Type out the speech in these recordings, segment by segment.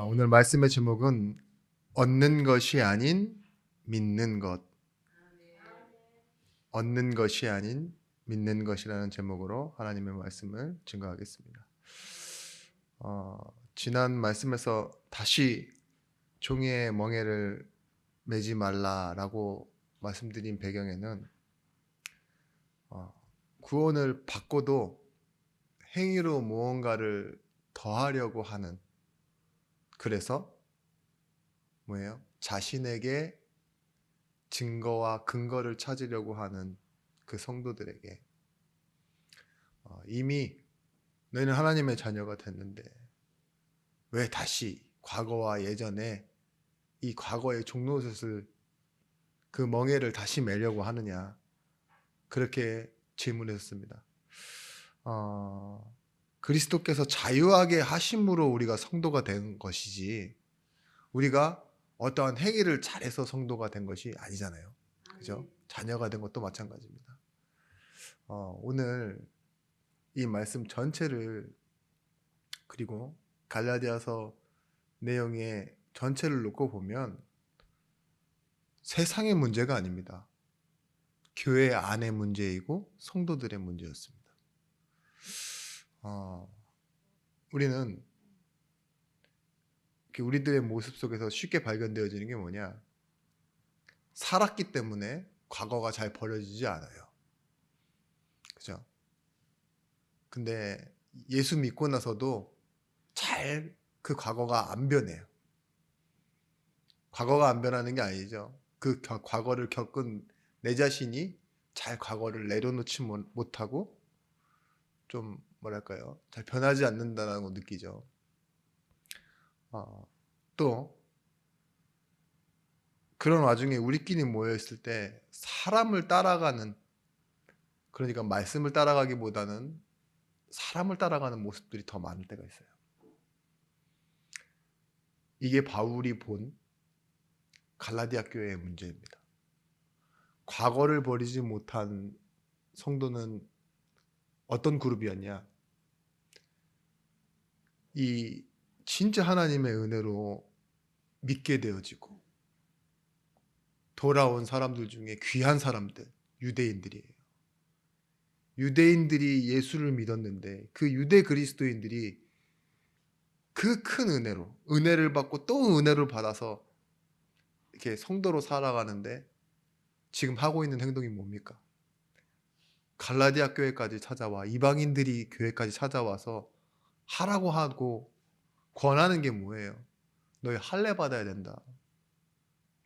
오늘 말씀의 제목은 얻는 것이 아닌 믿는 것. 얻는 것이 아닌 믿는 것이라는 제목으로 하나님의 말씀을 증거하겠습니다. 지난 말씀에서 다시 종이에 멍에를 매지 말라라고 말씀드린 배경에는 구원을 받고도 행위로 무언가를 더하려고 하는, 그래서 뭐예요? 자신에게 증거와 근거를 찾으려고 하는 그 성도들에게 이미 너희는 하나님의 자녀가 됐는데 왜 다시 과거와 예전에 이 과거의 종노릇을, 그 멍에를 다시 매려고 하느냐, 그렇게 질문했습니다. 그리스도께서 자유하게 하심으로 우리가 성도가 된 것이지 우리가 어떠한 행위를 잘해서 성도가 된 것이 아니잖아요. 그죠? 자녀가 된 것도 마찬가지입니다. 오늘 이 말씀 전체를, 그리고 갈라디아서 내용의 전체를 놓고 보면 세상의 문제가 아닙니다. 교회 안의 문제이고 성도들의 문제였습니다. 우리는 우리들의 모습 속에서 쉽게 발견되어지는 게 뭐냐? 살았기 때문에 과거가 잘 버려지지 않아요. 그죠? 근데 예수 믿고 나서도 잘 그 과거가 안 변해요. 과거가 안 변하는 게 아니죠. 그 과거를 겪은 내 자신이 잘 과거를 내려놓지 못하고 좀 뭐랄까요? 잘 변하지 않는다는 걸 느끼죠. 또 그런 와중에 우리끼리 모여있을 때 사람을 따라가는, 그러니까 말씀을 따라가기보다는 사람을 따라가는 모습들이 더 많을 때가 있어요. 이게 바울이 본 갈라디아 교회의 문제입니다. 과거를 버리지 못한 성도는 어떤 그룹이었냐? 이 진짜 하나님의 은혜로 믿게 되어지고 돌아온 사람들 중에 귀한 사람들, 유대인들이에요. 유대인들이 예수를 믿었는데 그 유대 그리스도인들이 그 큰 은혜를 받고 또 은혜를 받아서 이렇게 성도로 살아가는데 지금 하고 있는 행동이 뭡니까? 갈라디아 교회까지 찾아와, 이방인들이 교회까지 찾아와서 하라고 하고 권하는 게 뭐예요? 너희 할례 받아야 된다.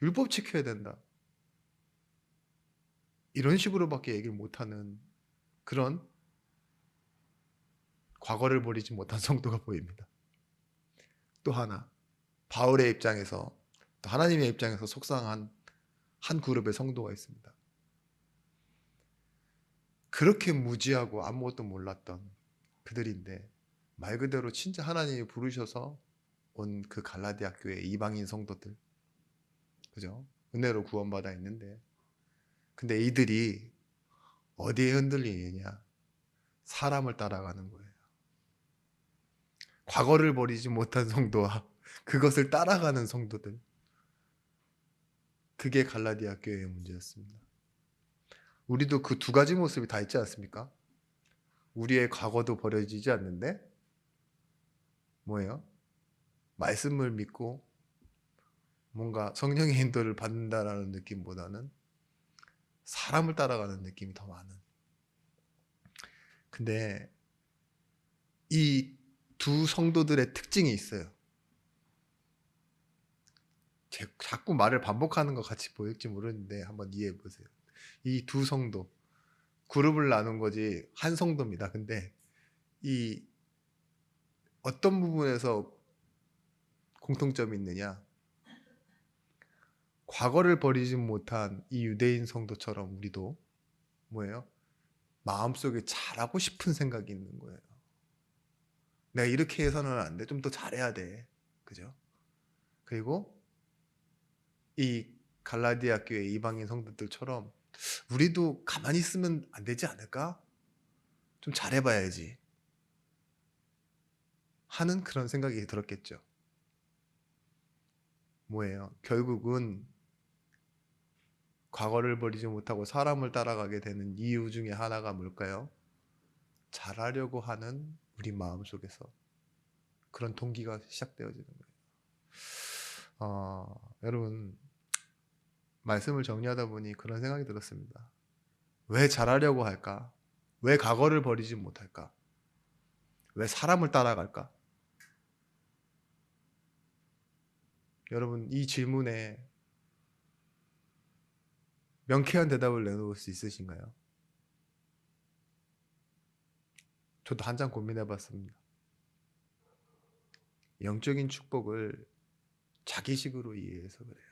율법 지켜야 된다. 이런 식으로밖에 얘기를 못하는 그런 과거를 버리지 못한 성도가 보입니다. 또 하나, 바울의 입장에서, 또 하나님의 입장에서 속상한 한 그룹의 성도가 있습니다. 그렇게 무지하고 아무것도 몰랐던 그들인데 말 그대로 진짜 하나님이 부르셔서 온 그 갈라디아 교회 이방인 성도들, 그죠? 은혜로 구원받아 있는데, 근데 이들이 어디에 흔들리느냐? 사람을 따라가는 거예요. 과거를 버리지 못한 성도와 그것을 따라가는 성도들, 그게 갈라디아 교회의 문제였습니다. 우리도 그 두 가지 모습이 다 있지 않습니까? 우리의 과거도 버려지지 않는데 뭐예요? 말씀을 믿고 뭔가 성령의 인도를 받는다라는 느낌보다는 사람을 따라가는 느낌이 더 많은. 근데 이 두 성도들의 특징이 있어요. 자꾸 말을 반복하는 것 같이 보일지 모르는데 한번 이해해 보세요. 이 두 성도, 그룹을 나눈 거지 한 성도입니다. 근데 이 어떤 부분에서 공통점이 있느냐? 과거를 버리지 못한 이 유대인 성도처럼 우리도 뭐예요? 마음속에 잘하고 싶은 생각이 있는 거예요. 내가 이렇게 해서는 안 돼. 좀 더 잘해야 돼. 그죠? 그리고 이 갈라디아 교회 이방인 성도들처럼 우리도 가만히 있으면 안 되지 않을까? 좀 잘해봐야지 하는 그런 생각이 들었겠죠. 뭐예요? 결국은 과거를 버리지 못하고 사람을 따라가게 되는 이유 중에 하나가 뭘까요? 잘하려고 하는 우리 마음 속에서 그런 동기가 시작되어지는 거예요. 여러분, 말씀을 정리하다 보니 그런 생각이 들었습니다. 왜 잘하려고 할까? 왜 과거를 버리지 못할까? 왜 사람을 따라갈까? 여러분, 이 질문에 명쾌한 대답을 내놓을 수 있으신가요? 저도 한참 고민해 봤습니다. 영적인 축복을 자기식으로 이해해서 그래요.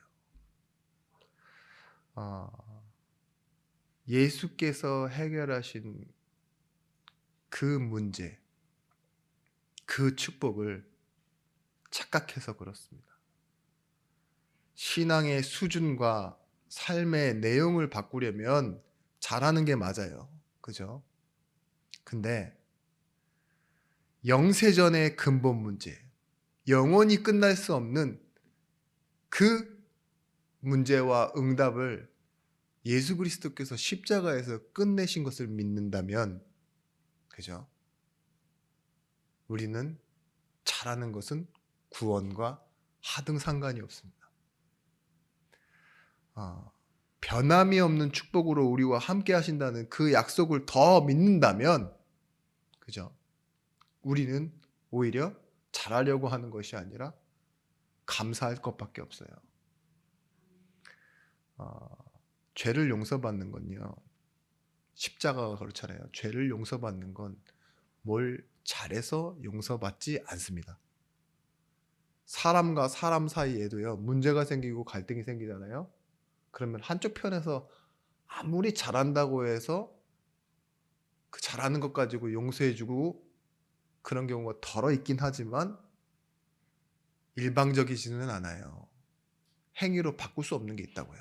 아, 예수께서 해결하신 그 문제, 그 축복을 착각해서 그렇습니다. 신앙의 수준과 삶의 내용을 바꾸려면 잘하는 게 맞아요. 그죠? 근데 영세전의 근본 문제, 영원히 끝날 수 없는 그 문제와 응답을 예수 그리스도께서 십자가에서 끝내신 것을 믿는다면, 그죠? 우리는 잘하는 것은 구원과 하등 상관이 없습니다. 변함이 없는 축복으로 우리와 함께 하신다는 그 약속을 더 믿는다면, 그죠? 우리는 오히려 잘하려고 하는 것이 아니라 감사할 것밖에 없어요. 죄를 용서받는 건요, 십자가가 그렇잖아요. 죄를 용서받는 건 뭘 잘해서 용서받지 않습니다. 사람과 사람 사이에도요, 문제가 생기고 갈등이 생기잖아요. 그러면 한쪽 편에서 아무리 잘한다고 해서 그 잘하는 것 가지고 용서해주고 그런 경우가 덜어 있긴 하지만 일방적이지는 않아요. 행위로 바꿀 수 없는 게 있다고요.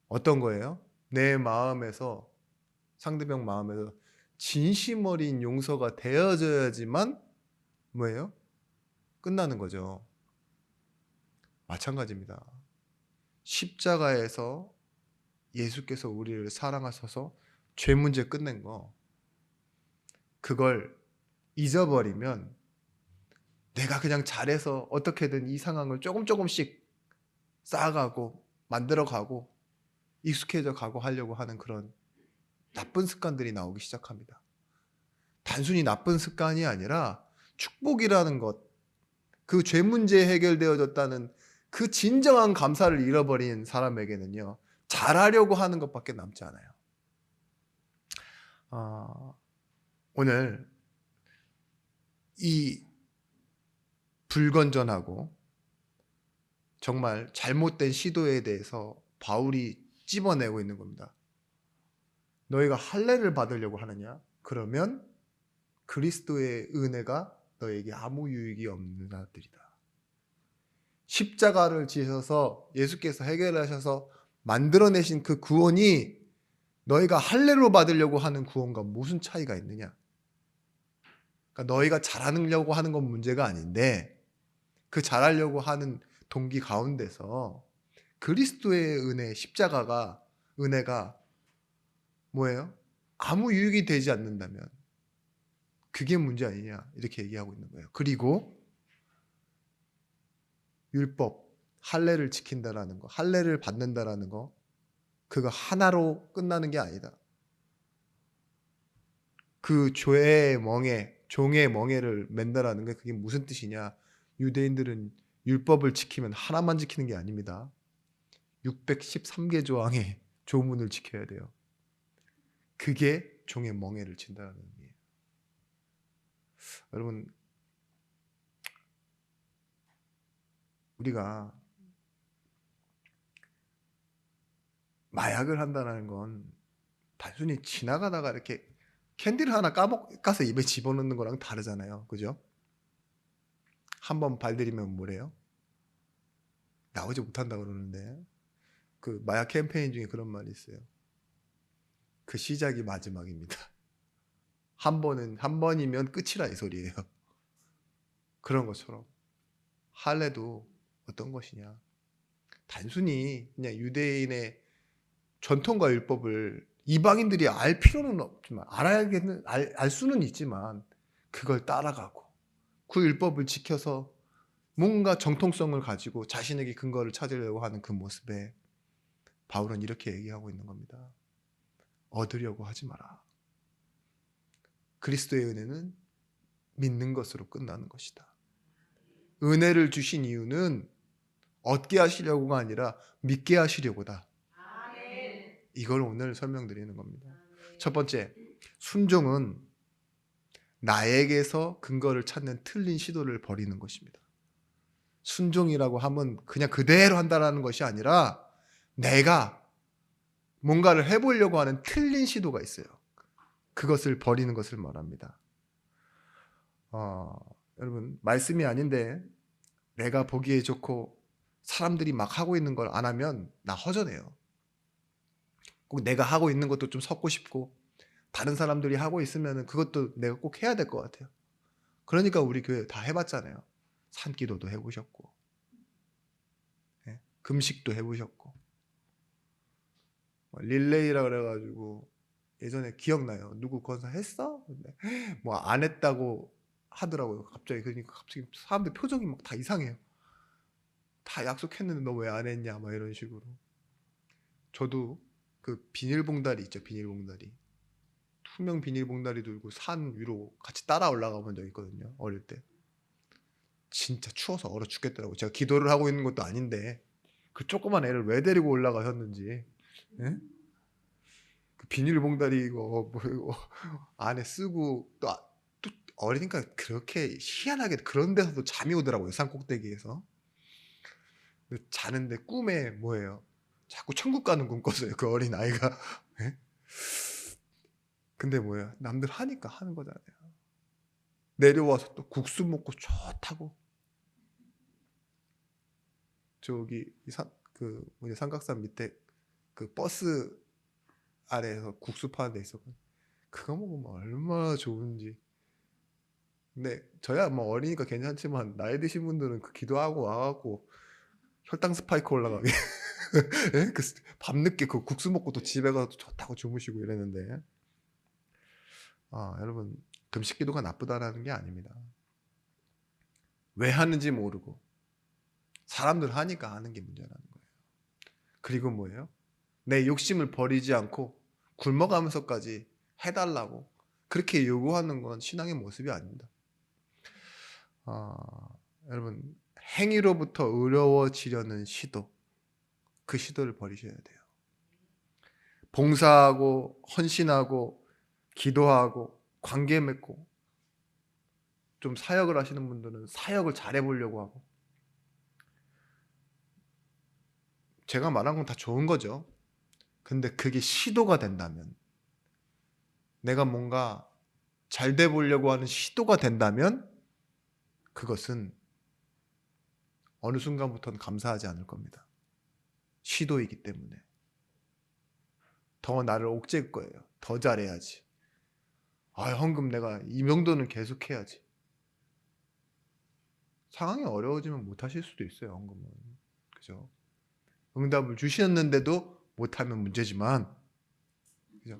어떤 거예요? 내 마음에서, 상대방 마음에서 진심 어린 용서가 되어져야지만 뭐예요? 끝나는 거죠. 마찬가지입니다. 십자가에서 예수께서 우리를 사랑하셔서 죄 문제 끝낸 거, 그걸 잊어버리면 내가 그냥 잘해서 어떻게든 이 상황을 조금씩 쌓아가고 만들어가고 익숙해져 가고 하려고 하는 그런 나쁜 습관들이 나오기 시작합니다. 단순히 나쁜 습관이 아니라 축복이라는 것, 그 죄 문제 해결되어졌다는 그 진정한 감사를 잃어버린 사람에게는요, 잘하려고 하는 것밖에 남지 않아요. 오늘 이 불건전하고 정말 잘못된 시도에 대해서 바울이 찝어내고 있는 겁니다. 너희가 할례를 받으려고 하느냐? 그러면 그리스도의 은혜가 너에게 아무 유익이 없는 자들이다. 십자가를 지셔서 예수께서 해결하셔서 만들어내신 그 구원이 너희가 할례로 받으려고 하는 구원과 무슨 차이가 있느냐? 그러니까 너희가 잘하려고 하는 건 문제가 아닌데 그 잘하려고 하는 동기 가운데서 그리스도의 은혜, 십자가가, 은혜가 뭐예요? 아무 유익이 되지 않는다면 그게 문제 아니냐, 이렇게 얘기하고 있는 거예요. 그리고 율법, 할례를 지킨다라는 거, 할례를 받는다라는 거, 그거 하나로 끝나는 게 아니다. 그 죄의 멍에, 종의 멍에를 맨다라는 게 그게 무슨 뜻이냐? 유대인들은 율법을 지키면 하나만 지키는 게 아닙니다. 613개 조항의 조문을 지켜야 돼요. 그게 종의 멍에를 친다는 의미예요. 여러분, 우리가 마약을 한다는 건 단순히 지나가다가 이렇게 캔디를 하나 까서 입에 집어넣는 거랑 다르잖아요. 그죠? 한번 발들이면 뭐래요? 나오지 못한다 그러는데, 그 마약 캠페인 중에 그런 말이 있어요. 그 시작이 마지막입니다. 한 번이면 끝이라 이 소리예요. 그런 것처럼 할례도 어떤 것이냐? 단순히 그냥 유대인의 전통과 율법을 이방인들이 알 필요는 없지만 알 수는 있지만 그걸 따라가고 그 율법을 지켜서 뭔가 정통성을 가지고 자신에게 근거를 찾으려고 하는 그 모습에 바울은 이렇게 얘기하고 있는 겁니다. 얻으려고 하지 마라. 그리스도의 은혜는 믿는 것으로 끝나는 것이다. 은혜를 주신 이유는 얻게 하시려고가 아니라 믿게 하시려고다. 이걸 오늘 설명드리는 겁니다. 첫 번째, 순종은 나에게서 근거를 찾는 틀린 시도를 버리는 것입니다. 순종이라고 하면 그냥 그대로 한다라는 것이 아니라 내가 뭔가를 해보려고 하는 틀린 시도가 있어요. 그것을 버리는 것을 말합니다. 여러분, 말씀이 아닌데 내가 보기에 좋고 사람들이 막 하고 있는 걸 안 하면 나 허전해요. 꼭 내가 하고 있는 것도 좀 섞고 싶고 다른 사람들이 하고 있으면 그것도 내가 꼭 해야 될 것 같아요. 그러니까 우리 교회 다 해봤잖아요. 산기도도 해보셨고 금식도 해보셨고 릴레이라 그래가지고 예전에 기억나요. 누구 건사 했어? 뭐 안 했다고 하더라고요. 그러니까 갑자기 사람들 표정이 막 다 이상해요. 다 약속했는데 너 왜 안 했냐? 막 이런 식으로. 저도 그 비닐봉다리 있죠. 비닐봉다리. 투명 비닐봉다리 들고 산 위로 같이 따라 올라가 본 적 있거든요. 어릴 때. 진짜 추워서 얼어 죽겠더라고요. 제가 기도를 하고 있는 것도 아닌데 그 조그만 애를 왜 데리고 올라가셨는지. 예? 그 비닐봉다리 이거 안에 쓰고 또 어리니까 그렇게 희한하게 그런 데서도 잠이 오더라고요. 산 꼭대기에서. 자는데 꿈에 뭐예요? 자꾸 천국 가는 꿈 꿨어요. 그 어린 아이가. 예? 근데 뭐예요? 남들 하니까 하는 거잖아요. 내려와서 또 국수 먹고 좋다고. 저기 그 삼각산 밑에 그 버스 아래에서 국수 파는 데 있었거든요. 그거 먹으면 얼마나 좋은지. 근데 저야 뭐 어리니까 괜찮지만 나이 드신 분들은 그 기도하고 와갖고 혈당 스파이크 올라가게. 예? 그 밤늦게 그 국수 먹고 또 집에 가서 좋다고 주무시고 이랬는데. 여러분, 금식 기도가 나쁘다라는 게 아닙니다. 왜 하는지 모르고 사람들 하니까 하는 게 문제라는 거예요. 그리고 뭐예요? 내 욕심을 버리지 않고 굶어가면서까지 해달라고 그렇게 요구하는 건 신앙의 모습이 아닙니다. 여러분, 행위로부터 의로워지려는 시도, 그 시도를 버리셔야 돼요. 봉사하고 헌신하고 기도하고 관계 맺고 좀 사역을 하시는 분들은 사역을 잘해보려고 하고, 제가 말한 건 다 좋은 거죠. 근데 그게 시도가 된다면, 내가 뭔가 잘 돼 보려고 하는 시도가 된다면 그것은 어느 순간부터는 감사하지 않을 겁니다. 시도이기 때문에. 더 나를 옥죄일 거예요. 더 잘해야지. 헌금 내가 이 정도는 계속 해야지. 상황이 어려워지면 못 하실 수도 있어요, 헌금은. 그죠? 응답을 주셨는데도 못하면 문제지만, 그죠?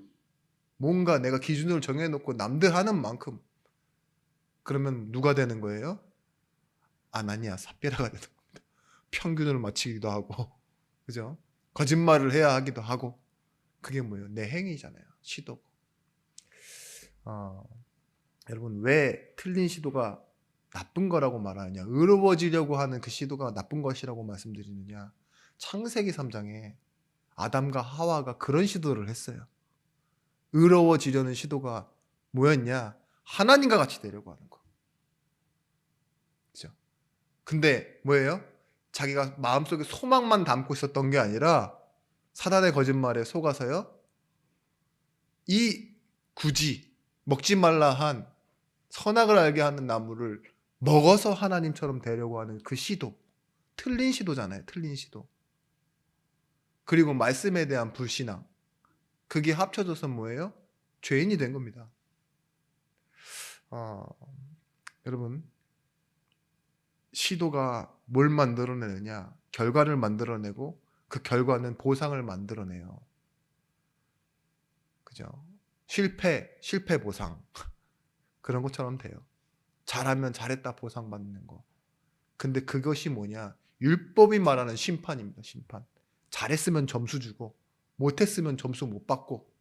뭔가 내가 기준을 정해놓고 남들 하는 만큼, 그러면 누가 되는 거예요? 아나니아 삽비라가 되는 겁니다. 평균을 맞추기도 하고, 그죠? 거짓말을 해야 하기도 하고, 그게 뭐예요? 내 행위잖아요. 시도. 여러분, 왜 틀린 시도가 나쁜 거라고 말하느냐? 의로워지려고 하는 그 시도가 나쁜 것이라고 말씀드리느냐? 창세기 3장에 아담과 하와가 그런 시도를 했어요. 의로워지려는 시도가 뭐였냐? 하나님과 같이 되려고 하는 거. 그죠? 근데 뭐예요? 자기가 마음속에 소망만 담고 있었던 게 아니라 사단의 거짓말에 속아서요. 이 굳이 먹지 말라 한 선악을 알게 하는 나무를 먹어서 하나님처럼 되려고 하는 그 시도. 틀린 시도잖아요. 틀린 시도. 그리고 말씀에 대한 불신앙. 그게 합쳐져서 뭐예요? 죄인이 된 겁니다. 여러분, 시도가 뭘 만들어내느냐? 결과를 만들어내고 그 결과는 보상을 만들어내요. 그죠? 실패 보상. 그런 것처럼 돼요. 잘하면 잘했다 보상받는 거. 근데 그것이 뭐냐? 율법이 말하는 심판입니다. 심판. 잘했으면 점수 주고 못했으면 점수 못 받고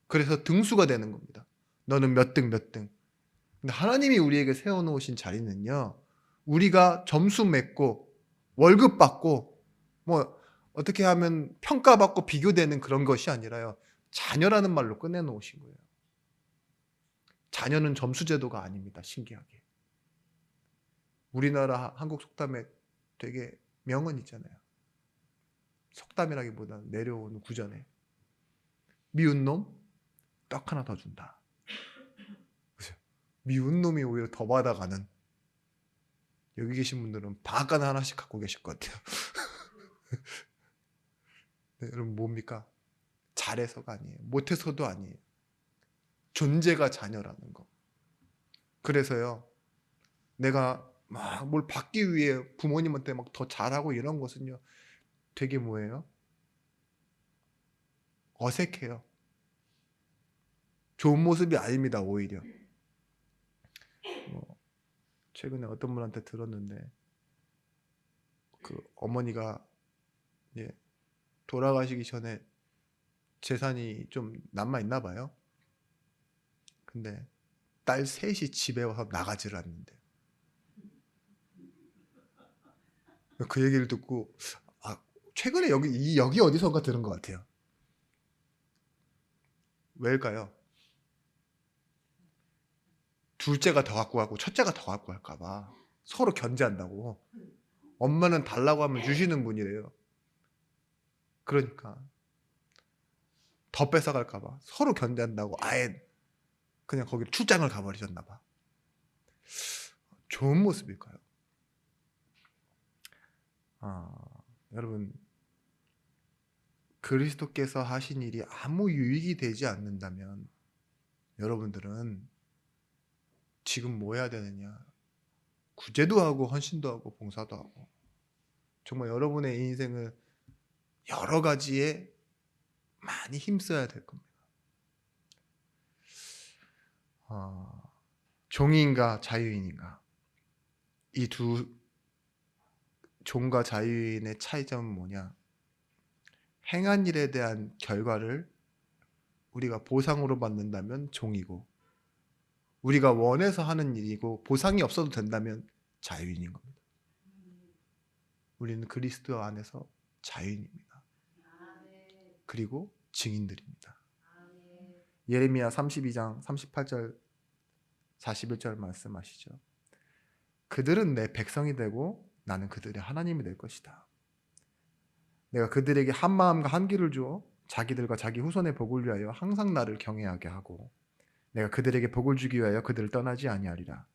그래서 등수가 되는 겁니다. 너는 몇 등 몇 등. 근데 하나님이 우리에게 세워놓으신 자리는요. 우리가 점수 맺고 월급 받고 뭐 어떻게 하면 평가받고 비교되는 그런 것이 아니라요. 자녀라는 말로 끝내놓으신 거예요. 자녀는 점수 제도가 아닙니다. 신기하게. 우리나라 한국 속담에 되게 명언 있잖아요. 속담이라기보다는 내려오는 구전에 미운 놈 떡 하나 더 준다. 그죠? 미운 놈이 오히려 더 받아가는. 여기 계신 분들은 방앗간 하나씩 갖고 계실 것 같아요. 네, 여러분 뭡니까? 잘해서가 아니에요. 못해서도 아니에요. 존재가 자녀라는 거. 그래서요. 내가 막 뭘 받기 위해 부모님한테 막 더 잘하고 이런 것은요. 되게 뭐예요? 어색해요. 좋은 모습이 아닙니다. 오히려. 최근에 어떤 분한테 들었는데 그 어머니가 예, 돌아가시기 전에 재산이 좀 남아 있나 봐요. 근데 딸 셋이 집에 와서 나가지를 않는데 그 얘기를 듣고 최근에 여기 어디선가 들은 것 같아요. 왜일까요? 둘째가 더 갖고 가고 첫째가 더 갖고 갈까 봐 서로 견제한다고. 엄마는 달라고 하면 주시는 분이래요. 그러니까 더 뺏어갈까 봐 서로 견제한다고 아예 그냥 거기 출장을 가버리셨나 봐. 좋은 모습일까요? 여러분 그리스도께서 하신 일이 아무 유익이 되지 않는다면 여러분들은 지금 뭐 해야 되느냐? 구제도 하고 헌신도 하고 봉사도 하고 정말 여러분의 인생을 여러 가지에 많이 힘써야 될 겁니다. 종인가 자유인인가? 이 두 종과 자유인의 차이점은 뭐냐? 행한 일에 대한 결과를 우리가 보상으로 받는다면 종이고 우리가 원해서 하는 일이고 보상이 없어도 된다면 자유인인 겁니다. 우리는 그리스도 안에서 자유인입니다. 그리고 증인들입니다. 예레미야 32장 38절 41절 말씀하시죠. 그들은 내 백성이 되고 나는 그들의 하나님이 될 것이다. 내가 그들에게 한 마음과 한 길을 주어 자기들과 자기 후손의 복을 위하여 항상 나를 경외하게 하고 내가 그들에게 복을 주기 위하여 그들을 떠나지 아니하리라.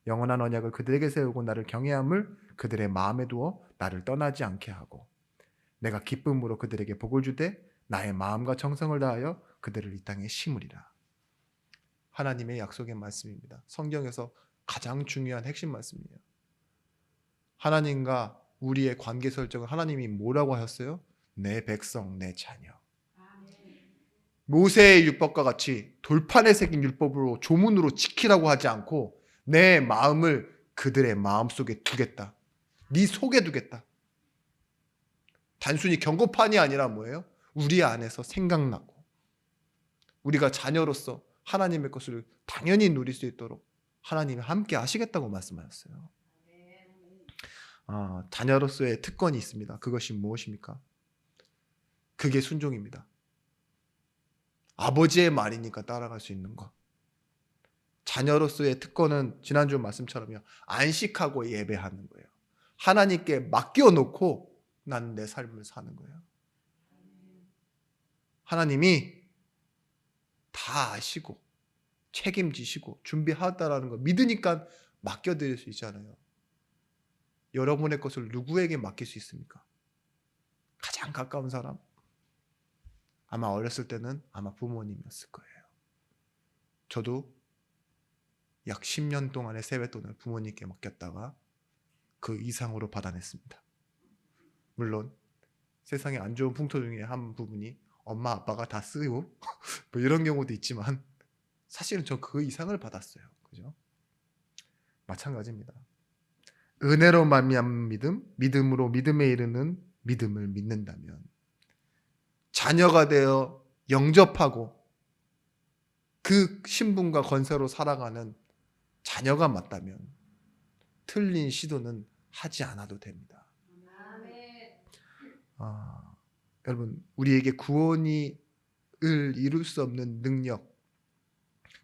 영원한 언약을 그들에게 세우고 나를 경외함을 그들의 마음에 두어 나를 떠나지 않게 하고 내가 기쁨으로 그들에게 복을 주되 나의 마음과 정성을 다하여 그들을 이 땅에 심으리라. 하나님의 약속의 말씀입니다. 성경에서 가장 중요한 핵심 말씀이에요. 하나님과 우리의 관계 설정을 하나님이 뭐라고 하셨어요? 내 백성, 내 자녀. 모세의 율법과 같이 돌판에 새긴 율법으로 조문으로 지키라고 하지 않고 내 마음을 그들의 마음속에 두겠다. 네 속에 두겠다. 단순히 경고판이 아니라 뭐예요? 우리 안에서 생각나고 우리가 자녀로서 하나님의 것을 당연히 누릴 수 있도록 하나님이 함께 하시겠다고 말씀하셨어요. 자녀로서의 특권이 있습니다. 그것이 무엇입니까? 그게 순종입니다. 아버지의 말이니까 따라갈 수 있는 것. 자녀로서의 특권은 지난주 말씀처럼요. 안식하고 예배하는 거예요. 하나님께 맡겨놓고 나는 내 삶을 사는 거예요. 하나님이 다 아시고 책임지시고 준비하다라는 거 믿으니까 맡겨드릴 수 있잖아요. 여러분의 것을 누구에게 맡길 수 있습니까? 가장 가까운 사람? 아마 어렸을 때는 아마 부모님이었을 거예요. 저도 약 10년 동안의 세뱃돈을 부모님께 맡겼다가 그 이상으로 받아냈습니다. 물론 세상에 안 좋은 풍토 중에 한 부분이 엄마 아빠가 다 쓰고 뭐 이런 경우도 있지만 사실은 저 그 이상을 받았어요. 그죠? 마찬가지입니다. 은혜로 말미암은 믿음, 믿음으로 믿음에 이르는 믿음을 믿는다면 자녀가 되어 영접하고 그 신분과 권세로 살아가는 자녀가 맞다면 틀린 시도는 하지 않아도 됩니다. 여러분, 우리에게 구원을 이룰 수 없는 능력,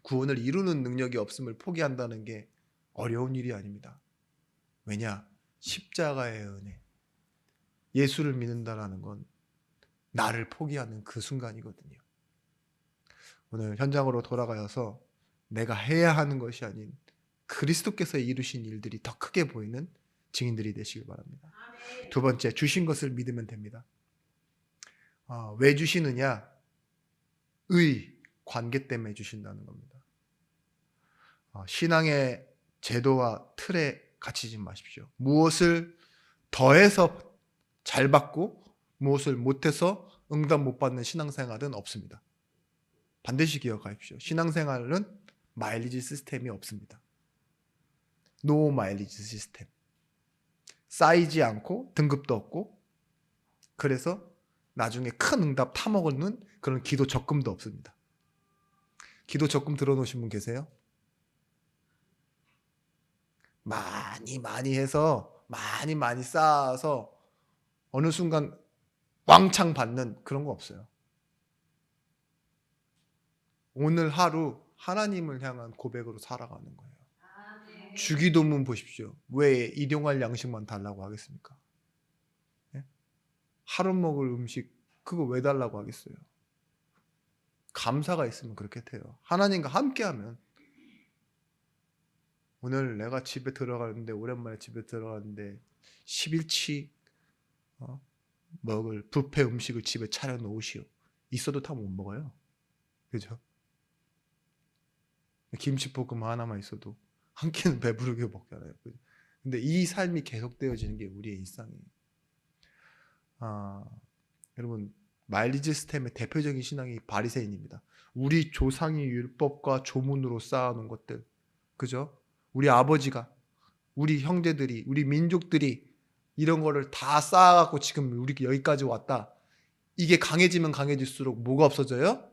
구원을 이루는 능력이 없음을 포기한다는 게 어려운 일이 아닙니다. 왜냐? 십자가의 은혜, 예수를 믿는다라는 건 나를 포기하는 그 순간이거든요. 오늘 현장으로 돌아가서 내가 해야 하는 것이 아닌 그리스도께서 이루신 일들이 더 크게 보이는 증인들이 되시길 바랍니다. 두 번째, 주신 것을 믿으면 됩니다. 왜 주시느냐? 관계 때문에 주신다는 겁니다. 신앙의 제도와 틀에 갇히지 마십시오. 무엇을 더해서 잘 받고 무엇을 못해서 응답 못 받는 신앙생활은 없습니다. 반드시 기억하십시오. 신앙생활은 마일리지 시스템이 없습니다. 노 마일리지 시스템. 쌓이지 않고 등급도 없고 그래서 나중에 큰 응답 타먹는 그런 기도 적금도 없습니다. 기도 적금 들어놓으신 분 계세요? 많이 해서 많이 쌓아서 어느 순간 왕창 받는 그런 거 없어요. 오늘 하루 하나님을 향한 고백으로 살아가는 거예요. 주기도문 보십시오. 왜 일용할 양식만 달라고 하겠습니까? 예? 하루 먹을 음식 그거 왜 달라고 하겠어요? 감사가 있으면 그렇게 돼요. 하나님과 함께하면 오늘 내가 집에 들어가는데 오랜만에 집에 들어가는데 10일치 먹을 뷔페 음식을 집에 차려 놓으시오. 있어도 다 못 먹어요. 그죠? 김치볶음 하나만 있어도 한 끼는 배부르게 먹잖아요. 근데 이 삶이 계속되어지는 게 우리의 일상이에요. 여러분, 마일리지 시스템의 대표적인 신앙이 바리새인입니다. 우리 조상이 율법과 조문으로 쌓아놓은 것들, 그죠? 우리 아버지가, 우리 형제들이, 우리 민족들이 이런 거를 다 쌓아갖고 지금 우리 여기까지 왔다. 이게 강해지면 강해질수록 뭐가 없어져요?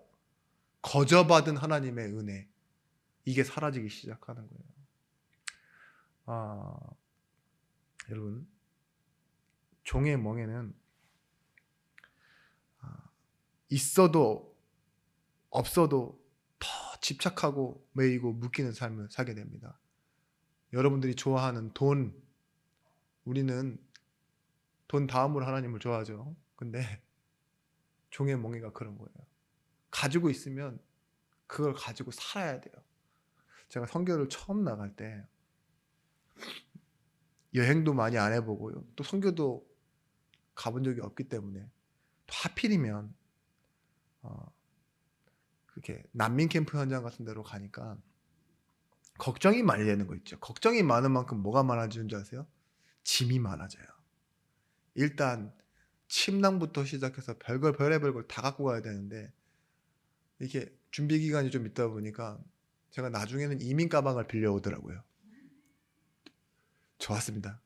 거저받은 하나님의 은혜. 이게 사라지기 시작하는 거예요. 여러분, 종의 멍에는 있어도 없어도 더 집착하고 매이고 묶이는 삶을 살게 됩니다. 여러분들이 좋아하는 돈, 우리는 돈 다음으로 하나님을 좋아하죠. 근데 종의 멍에가 그런 거예요. 가지고 있으면 그걸 가지고 살아야 돼요. 제가 선교를 처음 나갈 때 여행도 많이 안 해보고요. 또 선교도 가본 적이 없기 때문에 또 하필이면 그렇게 난민 캠프 현장 같은 데로 가니까 걱정이 많이 되는 거 있죠. 걱정이 많은 만큼 뭐가 많아지는 줄 아세요? 짐이 많아져요. 일단 침낭부터 시작해서 별의별 걸 다 갖고 가야 되는데 이게 준비 기간이 좀 있다 보니까 제가 나중에는 이민 가방을 빌려오더라고요. 좋았습니다.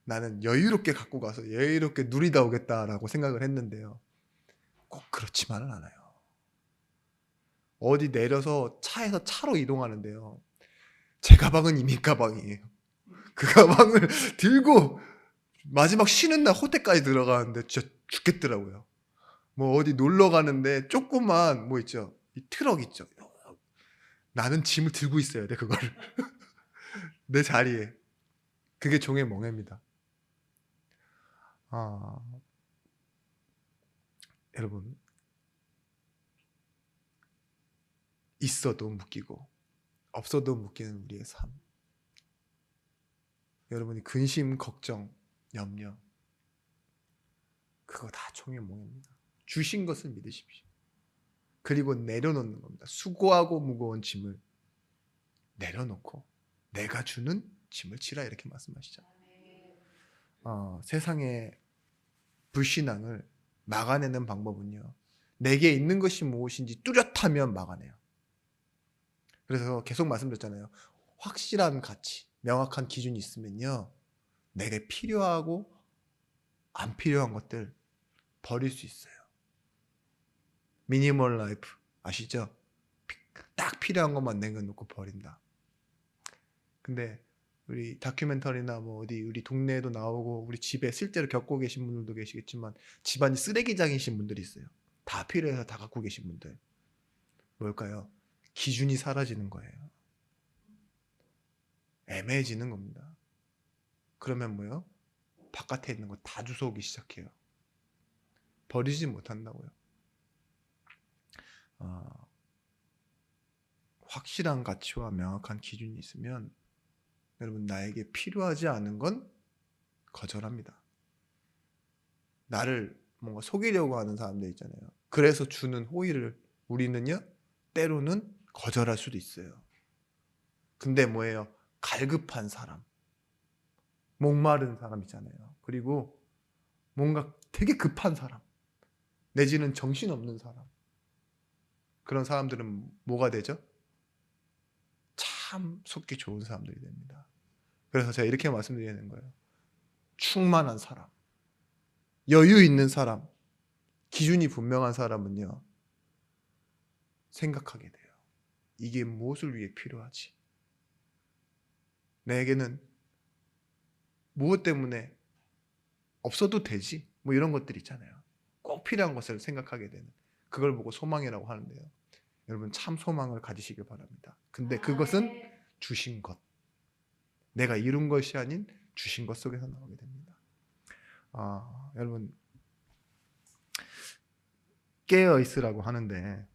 나는 여유롭게 갖고 가서 여유롭게 누리다 오겠다라고 생각을 했는데요. 꼭 그렇지만은 않아요. 어디 내려서 차에서 차로 이동하는데요. 제 가방은 이민 가방이에요. 그 가방을 들고 마지막 쉬는 날 호텔까지 들어가는데 진짜 죽겠더라고요. 뭐 어디 놀러 가는데 조그만 뭐 있죠. 이 트럭 있죠. 나는 짐을 들고 있어야 돼 그거를. 내 자리에. 그게 종의 멍에입니다. 여러분, 있어도 묶이고 없어도 묶이는 우리의 삶. 여러분이 근심, 걱정, 염려 그거 다 종의 멍에입니다. 주신 것을 믿으십시오. 그리고 내려놓는 겁니다. 수고하고 무거운 짐을 내려놓고 내가 주는 짐을 지라 이렇게 말씀하시죠. 세상의 불신앙을 막아내는 방법은요, 내게 있는 것이 무엇인지 뚜렷하면 막아내요. 그래서 계속 말씀드렸잖아요. 확실한 가치, 명확한 기준이 있으면요, 내게 필요하고 안 필요한 것들 버릴 수 있어요. 미니멀 라이프 아시죠? 딱 필요한 것만 남겨놓고 버린다. 근데 우리 다큐멘터리나 뭐 어디 우리 동네에도 나오고 우리 집에 실제로 겪고 계신 분들도 계시겠지만 집안이 쓰레기장이신 분들이 있어요. 다 필요해서 다 갖고 계신 분들. 뭘까요? 기준이 사라지는 거예요. 애매해지는 겁니다. 그러면 뭐요? 바깥에 있는 거 다 주워오기 시작해요. 버리지 못한다고요. 확실한 가치와 명확한 기준이 있으면 여러분, 나에게 필요하지 않은 건 거절합니다. 나를 뭔가 속이려고 하는 사람들 있잖아요. 그래서 주는 호의를 우리는요, 때로는 거절할 수도 있어요. 근데 뭐예요? 갈급한 사람, 목마른 사람 있잖아요. 그리고 뭔가 되게 급한 사람, 내지는 정신없는 사람, 그런 사람들은 뭐가 되죠? 참 속기 좋은 사람들이 됩니다. 그래서 제가 이렇게 말씀드리는 거예요. 충만한 사람, 여유 있는 사람, 기준이 분명한 사람은요, 생각하게 돼요. 이게 무엇을 위해 필요하지? 내게는 무엇 때문에 없어도 되지? 뭐 이런 것들 있잖아요. 꼭 필요한 것을 생각하게 되는, 그걸 보고 소망이라고 하는데요. 여러분, 참 소망을 가지시길 바랍니다. 근데 그것은 주신 것, 내가 이룬 것이 아닌 주신 것 속에서 나오게 됩니다. 여러분, 깨어있으라고 하는데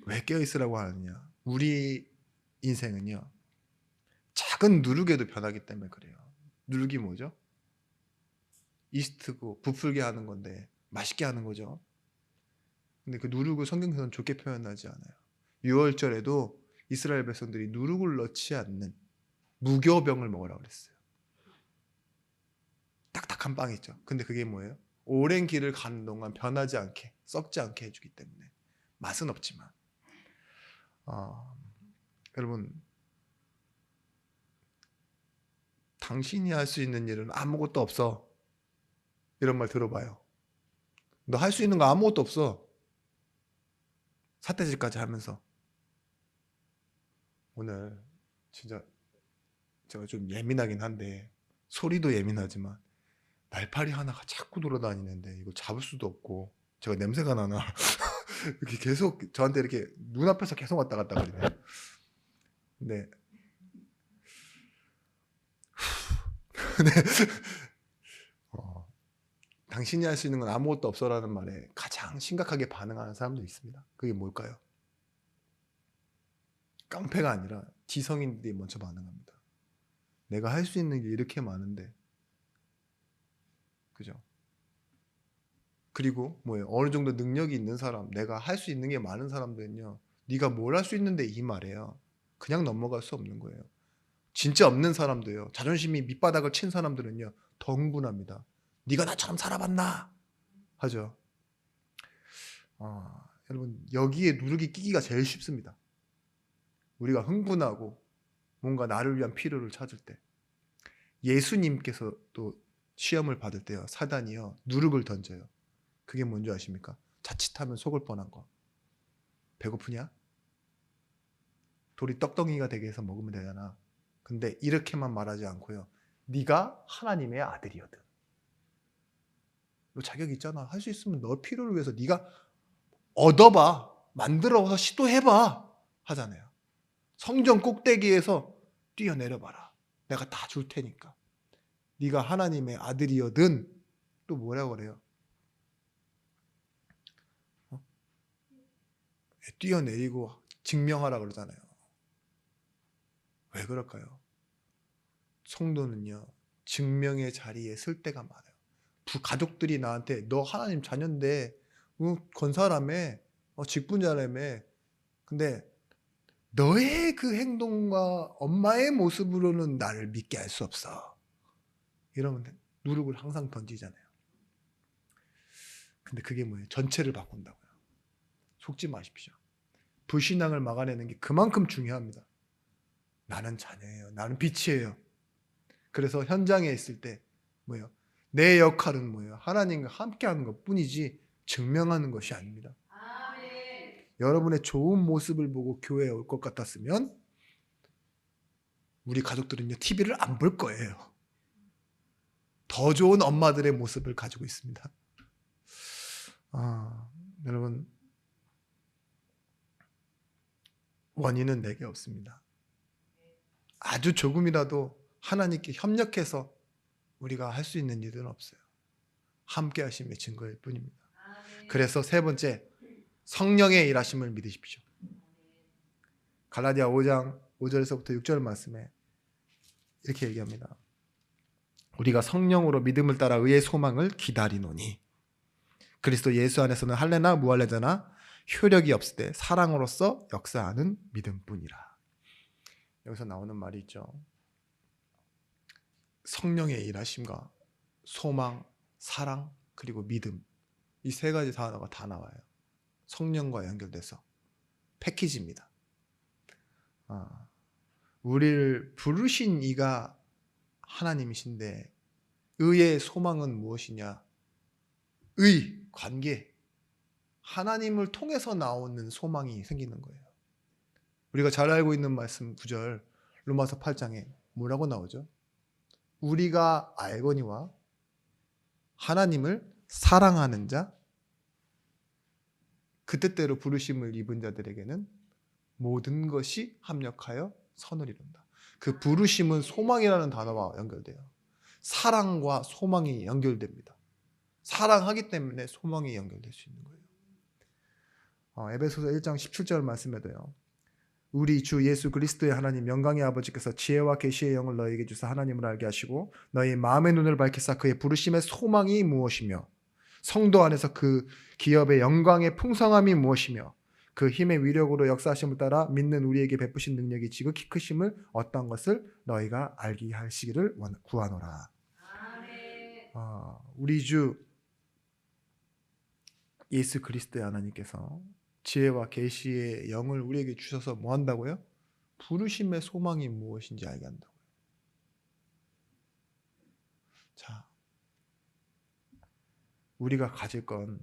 왜 깨어있으라고 하느냐? 우리 인생은요, 작은 누룩에도 변하기 때문에 그래요. 누룩이 뭐죠? 이스트고 부풀게 하는 건데 맛있게 하는 거죠. 근데 그 누룩을 성경에서는 좋게 표현하지 않아요. 유월절에도 이스라엘 백성들이 누룩을 넣지 않는 무교병을 먹으라고 그랬어요. 딱딱한 빵 있죠. 근데 그게 뭐예요? 오랜 길을 가는 동안 변하지 않게, 썩지 않게 해주기 때문에 맛은 없지만, 여러분, 당신이 할 수 있는 일은 아무것도 없어. 이런 말 들어봐요. 너 할 수 있는 거 아무것도 없어. 삿대질까지 하면서. 오늘 진짜 제가 좀 예민하긴 한데, 소리도 예민하지만 날파리 하나가 자꾸 돌아다니는데 이거 잡을 수도 없고, 제가 냄새가 나나 이렇게 계속 저한테 이렇게 눈앞에서 계속 왔다 갔다 거리네요. 근데 당신이 할 수 있는 건 아무것도 없어라는 말에 가장 심각하게 반응하는 사람도 있습니다. 그게 뭘까요? 깡패가 아니라 지성인들이 먼저 반응합니다. 내가 할 수 있는 게 이렇게 많은데, 그죠? 그리고 뭐예요? 어느 정도 능력이 있는 사람, 내가 할 수 있는 게 많은 사람들은요, 네가 뭘 할 수 있는데 이 말이에요. 그냥 넘어갈 수 없는 거예요. 진짜 없는 사람도요, 자존심이 밑바닥을 친 사람들은요, 더 흥분합니다. 네가 나처럼 살아봤나? 하죠. 여러분, 여기에 누룩이 끼기가 제일 쉽습니다. 우리가 흥분하고 뭔가 나를 위한 필요를 찾을 때, 예수님께서 또 시험을 받을 때요, 사단이요, 누룩을 던져요. 그게 뭔지 아십니까? 자칫하면 속을 뻔한 거. 배고프냐? 돌이 떡덩이가 되게 해서 먹으면 되잖아. 근데 이렇게만 말하지 않고요, 네가 하나님의 아들이거든. 너 자격 있잖아. 할 수 있으면 너 필요를 위해서 네가 얻어봐, 만들어서 시도해봐 하잖아요. 성전 꼭대기에서 뛰어내려봐라. 내가 다 줄 테니까. 네가 하나님의 아들이거든. 또 뭐라고 그래요? 뛰어내리고 증명하라 그러잖아요. 왜 그럴까요? 성도는요, 증명의 자리에 쓸 때가 많아요. 가족들이 나한테 너 하나님 자녀인데 건사라며, 직분자라며, 근데 너의 그 행동과 엄마의 모습으로는 나를 믿게 할 수 없어. 이러면 누룩을 항상 던지잖아요. 근데 그게 뭐예요? 전체를 바꾼다고요. 속지 마십시오. 불신앙을 막아내는 게 그만큼 중요합니다. 나는 자녀예요. 나는 빛이에요. 그래서 현장에 있을 때 뭐예요? 내 역할은 뭐예요? 하나님과 함께하는 것뿐이지 증명하는 것이 아닙니다. 아멘. 여러분의 좋은 모습을 보고 교회에 올 것 같았으면 우리 가족들은요 TV를 안 볼 거예요. 더 좋은 엄마들의 모습을 가지고 있습니다. 여러분 원인은 내게 없습니다. 아주 조금이라도 하나님께 협력해서 우리가 할 수 있는 일은 없어요. 함께 하심의 증거일 뿐입니다. 그래서 세 번째, 성령의 일하심을 믿으십시오. 갈라디아 5장 5절에서부터 6절 말씀에 이렇게 얘기합니다. 우리가 성령으로 믿음을 따라 의의 소망을 기다리노니 그리스도 예수 안에서는 할례나 무할례자나 효력이 없을 때 사랑으로서 역사하는 믿음뿐이라. 여기서 나오는 말이 있죠. 성령의 일하심과 소망, 사랑, 그리고 믿음, 이 세 가지 단어가 다 나와요. 성령과 연결돼서 패키지입니다. 우리를 부르신 이가 하나님이신데 의의 소망은 무엇이냐? 의, 관계, 하나님을 통해서 나오는 소망이 생기는 거예요. 우리가 잘 알고 있는 말씀 9절 로마서 8장에 뭐라고 나오죠? 우리가 알거니와 하나님을 사랑하는 자, 그 뜻대로 부르심을 입은 자들에게는 모든 것이 합력하여 선을 이룬다. 그 부르심은 소망이라는 단어와 연결돼요. 사랑과 소망이 연결됩니다. 사랑하기 때문에 소망이 연결될 수 있는 거예요. 에베소서 1장 17절 말씀에도요. 우리 주 예수 그리스도의 하나님 영광의 아버지께서 지혜와 계시의 영을 너희에게 주사 하나님을 알게 하시고 너희 마음의 눈을 밝히사 그의 부르심의 소망이 무엇이며 성도 안에서 그 기업의 영광의 풍성함이 무엇이며 그 힘의 위력으로 역사하심을 따라 믿는 우리에게 베푸신 능력이 지극히 크심을 어떤 것을 너희가 알게 하시기를 구하노라. 우리 주 예수 그리스도의 하나님께서 지혜와 계시의 영을 우리에게 주셔서 뭐 한다고요? 부르심의 소망이 무엇인지 알게 한다고요. 자, 우리가 가질 건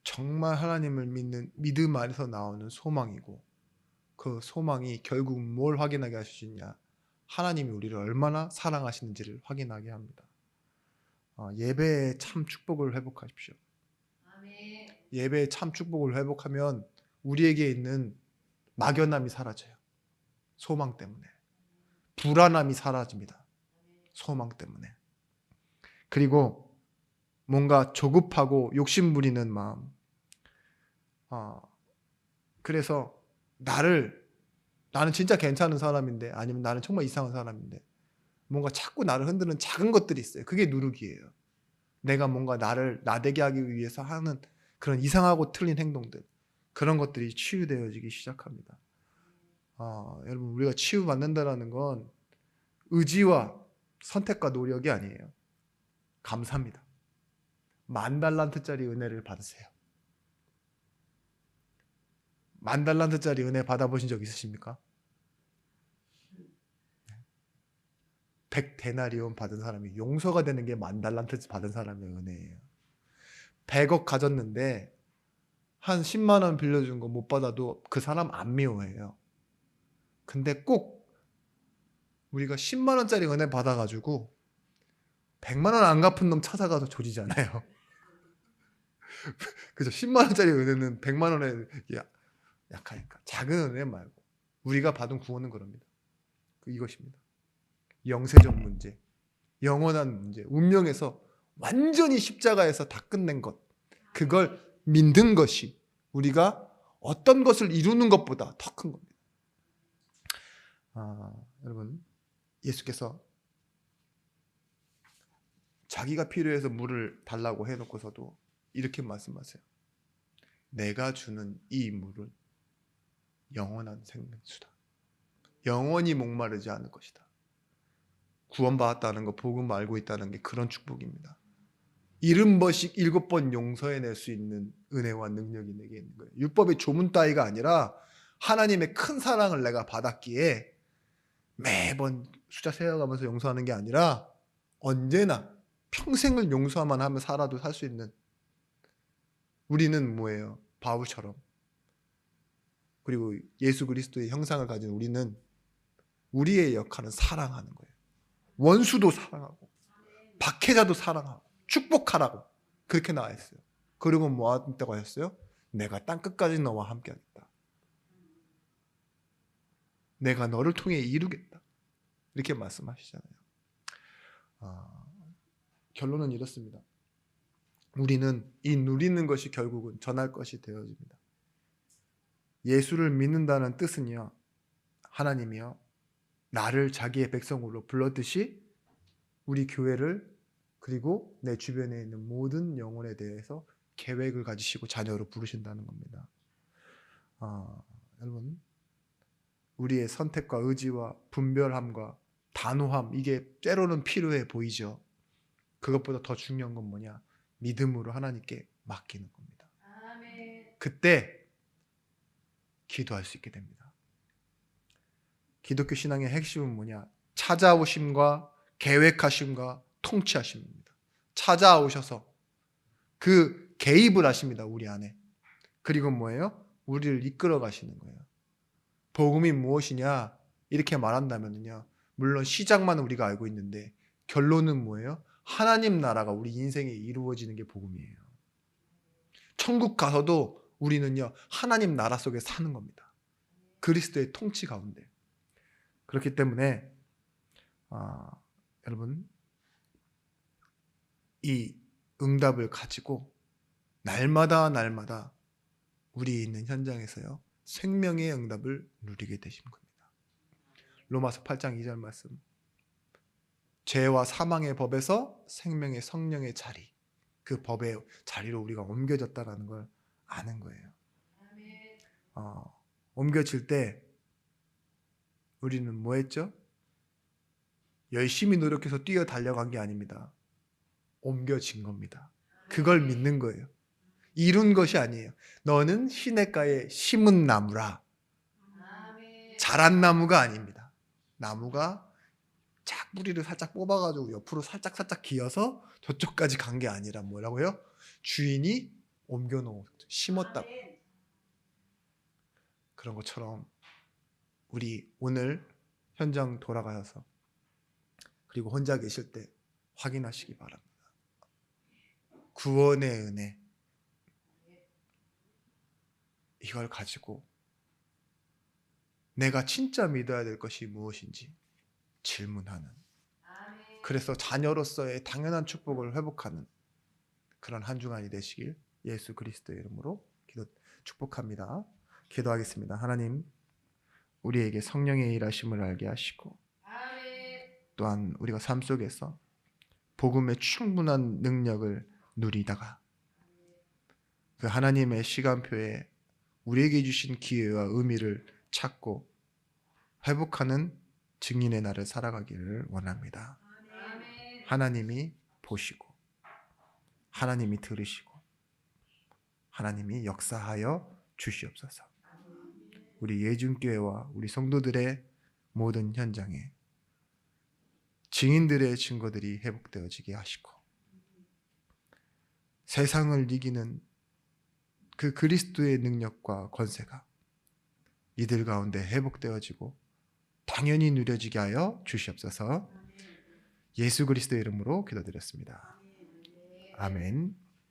정말 하나님을 믿는 믿음 안에서 나오는 소망이고 그 소망이 결국 뭘 확인하게 할 수 있냐? 하나님이 우리를 얼마나 사랑하시는지를 확인하게 합니다. 예배의 참 축복을 회복하십시오. 아멘. 예배의 참 축복을 회복하면 우리에게 있는 막연함이 사라져요. 소망 때문에. 불안함이 사라집니다. 소망 때문에. 그리고 뭔가 조급하고 욕심 부리는 마음. 그래서 나는 진짜 괜찮은 사람인데 아니면 나는 정말 이상한 사람인데 뭔가 자꾸 나를 흔드는 작은 것들이 있어요. 그게 누룩이에요. 내가 뭔가 나를 나대게 하기 위해서 하는 그런 이상하고 틀린 행동들, 그런 것들이 치유되어지기 시작합니다. 여러분 우리가 치유받는다는 건 의지와 선택과 노력이 아니에요. 감사합니다. 10,000달란트짜리 은혜를 받으세요. 10,000달란트짜리 은혜 받아보신 적 있으십니까? 100데나리온 받은 사람이 용서가 되는 게 10,000달란트 받은 사람의 은혜예요. 100억 가졌는데 한 10만 원 빌려준 거 못 받아도 그 사람 안 미워해요. 근데 꼭 우리가 10만 원짜리 은혜 받아가지고 100만 원 안 갚은 놈 찾아가서 조지잖아요. 그죠? 10만 원짜리 은혜는 100만 원에 약하니까. 작은 은혜 말고 우리가 받은 구원은 그럽니다. 이것입니다. 영세적 문제, 영원한 문제, 운명에서 완전히 십자가에서 다 끝낸 것, 그걸 믿는 것이 우리가 어떤 것을 이루는 것보다 더 큰 겁니다. 여러분, 예수께서 자기가 필요해서 물을 달라고 해놓고서도 이렇게 말씀하세요. 내가 주는 이 물은 영원한 생명수다. 영원히 목마르지 않을 것이다. 구원받았다는 거, 복음 알고 있다는 게 그런 축복입니다. 70번씩 7번 용서해낼 수 있는 은혜와 능력이 내게 있는 거예요. 율법의 조문 따위가 아니라 하나님의 큰 사랑을 내가 받았기에 매번 숫자 세어가면서 용서하는 게 아니라 언제나 평생을 용서만 하면 살아도 살 수 있는, 우리는 뭐예요? 바울처럼, 그리고 예수 그리스도의 형상을 가진 우리는 우리의 역할은 사랑하는 거예요. 원수도 사랑하고 박해자도 사랑하고 축복하라고 그렇게 나와 있어요. 그리고 뭐 한다고 하셨어요? 내가 땅 끝까지 너와 함께 하겠다. 내가 너를 통해 이루겠다. 이렇게 말씀하시잖아요. 결론은 이렇습니다. 우리는 이 누리는 것이 결국은 전할 것이 되어집니다. 예수를 믿는다는 뜻은요, 하나님이요 나를 자기의 백성으로 불렀듯이 우리 교회를, 그리고 내 주변에 있는 모든 영혼에 대해서 계획을 가지시고 자녀로 부르신다는 겁니다. 여러분, 우리의 선택과 의지와 분별함과 단호함, 이게 때로는 필요해 보이죠. 그것보다 더 중요한 건 뭐냐? 믿음으로 하나님께 맡기는 겁니다. 아멘. 그때 기도할 수 있게 됩니다. 기독교 신앙의 핵심은 뭐냐? 찾아오심과 계획하심과 통치하심입니다. 찾아오셔서 그 개입을 하십니다. 우리 안에. 그리고 뭐예요? 우리를 이끌어 가시는 거예요. 복음이 무엇이냐? 이렇게 말한다면요, 물론 시작만 우리가 알고 있는데 결론은 뭐예요? 하나님 나라가 우리 인생에 이루어지는 게 복음이에요. 천국 가서도 우리는요, 하나님 나라 속에 사는 겁니다. 그리스도의 통치 가운데. 그렇기 때문에 여러분, 이 응답을 가지고 날마다 우리 있는 현장에서요, 생명의 응답을 누리게 되신 겁니다. 로마서 8장 2절 말씀. 죄와 사망의 법에서 생명의 성령의 자리, 그 법의 자리로 우리가 옮겨졌다라는 걸 아는 거예요. 아멘. 옮겨질 때 우리는 뭐 했죠? 열심히 노력해서 뛰어 달려간 게 아닙니다. 옮겨진 겁니다. 그걸 믿는 거예요. 이룬 것이 아니에요. 너는 시냇가에 심은 나무라. 아멘. 자란 나무가 아닙니다. 나무가 뿌리를 살짝 뽑아가지고 옆으로 살짝 기어서 저쪽까지 간 게 아니라 뭐라고요? 주인이 옮겨놓은, 심었다고. 아멘. 그런 것처럼 우리 오늘 현장 돌아가셔서, 그리고 혼자 계실 때 확인하시기 바랍니다. 구원의 은혜, 이걸 가지고 내가 진짜 믿어야 될 것이 무엇인지 질문하는, 아멘. 그래서 자녀로서의 당연한 축복을 회복하는 그런 한 주간이 되시길 예수 그리스도의 이름으로 축복합니다. 기도하겠습니다. 하나님, 우리에게 성령의 일하심을 알게 하시고, 아멘. 또한 우리가 삶 속에서 복음의 충분한 능력을 누리다가 그 하나님의 시간표에 우리에게 주신 기회와 의미를 찾고 회복하는 증인의 날을 살아가기를 원합니다. 아멘. 하나님이 보시고, 하나님이 들으시고, 하나님이 역사하여 주시옵소서. 우리 예중교회와 우리 성도들의 모든 현장에 증인들의 증거들이 회복되어지게 하시고, 세상을 이기는 그 그리스도의 능력과 권세가 이들 가운데 회복되어지고 당연히 누려지게 하여 주시옵소서. 예수 그리스도의 이름으로 기도드렸습니다. 아멘.